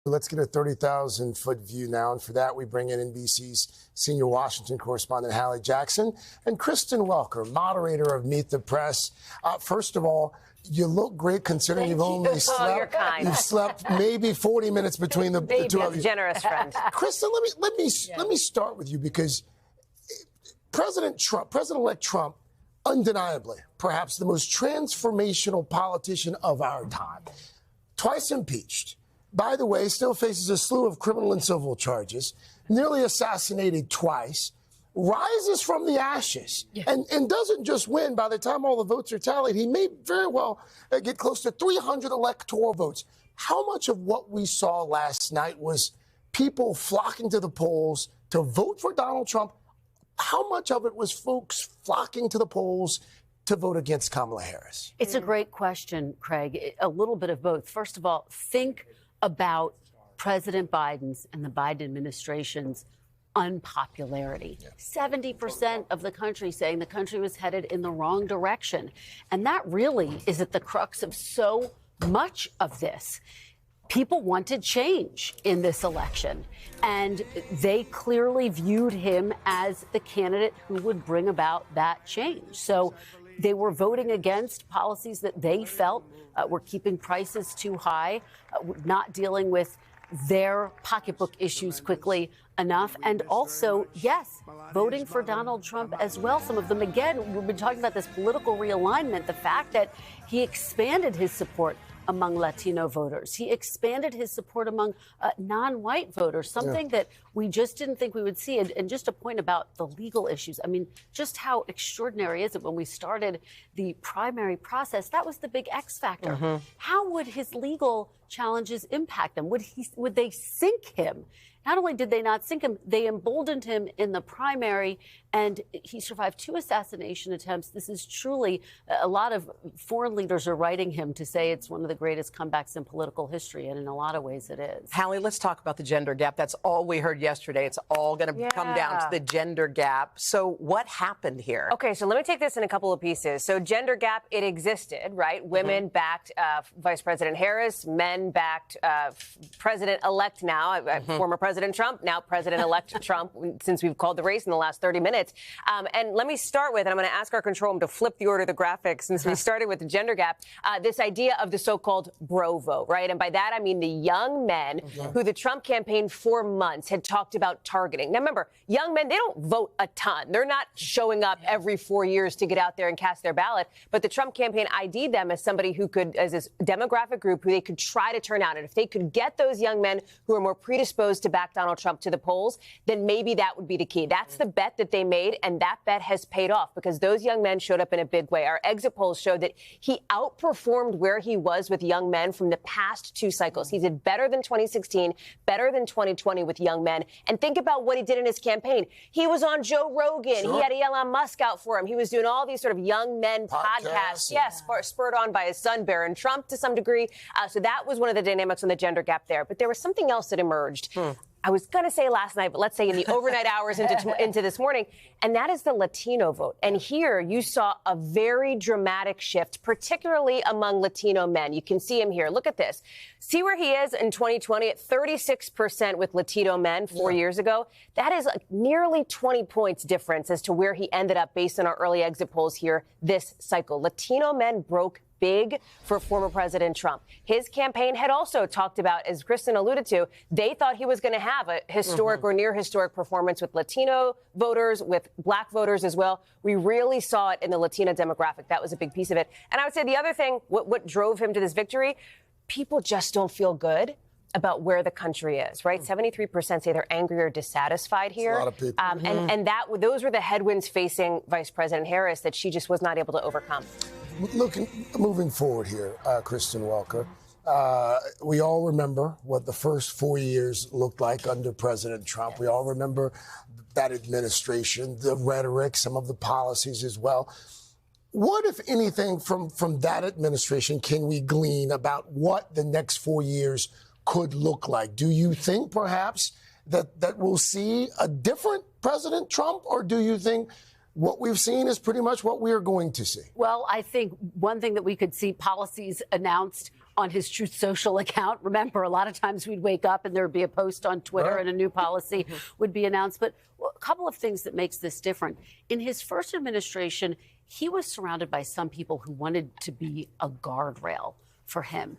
Let's get a 30,000-foot view now, and for that we bring in NBC's senior Washington correspondent Hallie Jackson and Kristen Welker, moderator of Meet the Press. First of all, you look great considering you've only slept maybe 40 minutes between the two of you. Generous friend. Kristen, let me start with you because President-elect Trump, undeniably, perhaps the most transformational politician of our time, twice impeached. By the way, still faces a slew of criminal and civil charges, nearly assassinated twice, rises from the ashes, and doesn't just win. By the time all the votes are tallied, he may very well get close to 300 electoral votes. How much of what we saw last night was people flocking to the polls to vote for Donald Trump? How much of it was folks flocking to the polls to vote against Kamala Harris? It's a great question, Craig. A little bit of both. First of all, think about President Biden's and the Biden administration's unpopularity. 70% of the country saying the country was headed in the wrong direction. And that really is at the crux of so much of this. People wanted change in this election, and they clearly viewed him as the candidate who would bring about that change. So they were voting against policies that they felt were keeping prices too high, not dealing with their pocketbook issues quickly enough. And also, yes, voting for Donald Trump as well. Some of them, again, we've been talking about this political realignment, the fact that he expanded his support among Latino voters. He expanded his support among non-white voters, something that we just didn't think we would see. And just a point about the legal issues. I mean, just how extraordinary is it when we started the primary process? That was the big X factor. How would his legal challenges impact them? Would they sink him? Not only did they not sink him, they emboldened him in the primary, and he survived 2 assassination attempts. This is truly, a lot of foreign leaders are writing him to say it's one of the greatest comebacks in political history, and in a lot of ways it is. Hallie, let's talk about the gender gap. That's all we heard yesterday. It's all going to come down to the gender gap. So what happened here? Okay, so let me take this in a couple of pieces. So gender gap, it existed, right? Women backed Vice President Harris, men backed President-elect now, former President Trump, now President-elect Trump, since we've called the race in the last 30 minutes. And let me start with, and I'm going to ask our control room to flip the order of the graphics, since we started with the gender gap, this idea of the so-called bro vote, right? And by that, I mean the young men who the Trump campaign for months had talked about targeting. Now, remember, young men, they don't vote a ton. They're not showing up every 4 years to get out there and cast their ballot. But the Trump campaign ID'd them as somebody who could, as this demographic group, who they could try to turn out. And if they could get those young men who are more predisposed to back Donald Trump to the polls, then maybe that would be the key. That's the bet that they made, and that bet has paid off because those young men showed up in a big way. Our exit polls showed that he outperformed where he was with young men from the past 2 cycles. He did better than 2016, better than 2020 with young men. And think about what he did in his campaign. He was on Joe Rogan. He had Elon Musk out for him. He was doing all these sort of young men podcasts. Yes, spurred on by his son, Barron Trump, to some degree. So that was one of the dynamics on the gender gap there. But there was something else that emerged. I was going to say last night, but let's say in the overnight hours into this morning, and that is the Latino vote. And here you saw a very dramatic shift, particularly among Latino men. You can see him here. Look at this. See where he is in 2020 at 36% with Latino men 4 years ago. That is nearly 20 points difference as to where he ended up based on our early exit polls here this cycle. Latino men broke big for former President Trump. His campaign had also talked about, as Kristen alluded to, they thought he was going to have a historic or near historic performance with Latino voters, with black voters as well. We really saw it in the Latina demographic. That was a big piece of it. And I would say the other thing, what drove him to this victory, people just don't feel good about where the country is, right? 73% say they're angry or dissatisfied here. That's a lot of people. And those were the headwinds facing Vice President Harris that she just was not able to overcome. Moving forward here, Kristen Welker, we all remember what the first 4 years looked like under President Trump. We all remember that administration, the rhetoric, some of the policies as well. What, if anything, from that administration can we glean about what the next 4 years could look like? Do you think perhaps that we'll see a different President Trump, or do you think what we've seen is pretty much what we are going to see? Well, I think one thing that we could see policies announced on his Truth Social account. Remember, a lot of times we'd wake up and there would be a post on Twitter and a new policy would be announced. But a couple of things that makes this different. In his first administration, he was surrounded by some people who wanted to be a guardrail for him.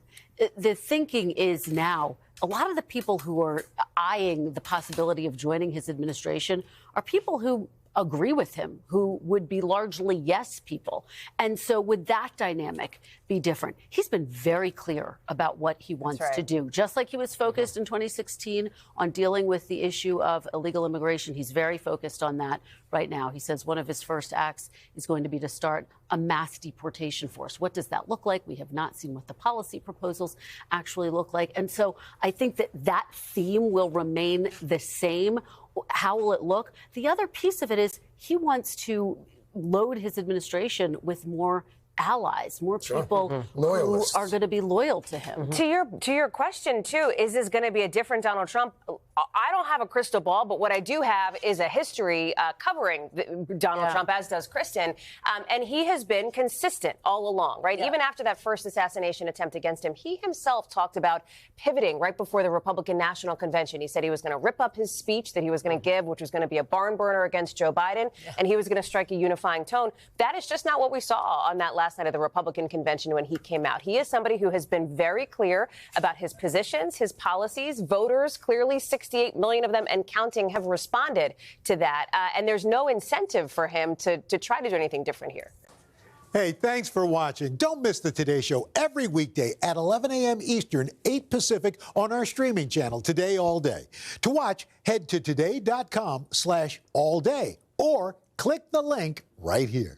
The thinking is now a lot of the people who are eyeing the possibility of joining his administration are people who agree with him, who would be largely yes people. And so would that dynamic be different? He's been very clear about what he wants to do. Just like he was focused in 2016 on dealing with the issue of illegal immigration, he's very focused on that right now. He says one of his first acts is going to be to start a mass deportation force. What does that look like? We have not seen what the policy proposals actually look like. And so I think that that theme will remain the same. How will it look? The other piece of it is he wants to load his administration with more allies, more people who are going to be loyal to him. To your question, too, is this going to be a different Donald Trump? I don't have a crystal ball, but what I do have is a history covering Donald Trump, as does Kristen. And he has been consistent all along, right? Even after that first assassination attempt against him, he himself talked about pivoting right before the Republican National Convention. He said he was going to rip up his speech that he was going to give, which was going to be a barn burner against Joe Biden, and he was going to strike a unifying tone. That is just not what we saw on that last night of the Republican convention when he came out. He is somebody who has been very clear about his positions, his policies. Voters, clearly 68 million of them and counting, have responded to that. And there's no incentive for him to try to do anything different here. Hey, thanks for watching. Don't miss the Today Show every weekday at 11 a.m. Eastern, 8 Pacific on our streaming channel, Today All Day. To watch, head to today.com/allday or click the link right here.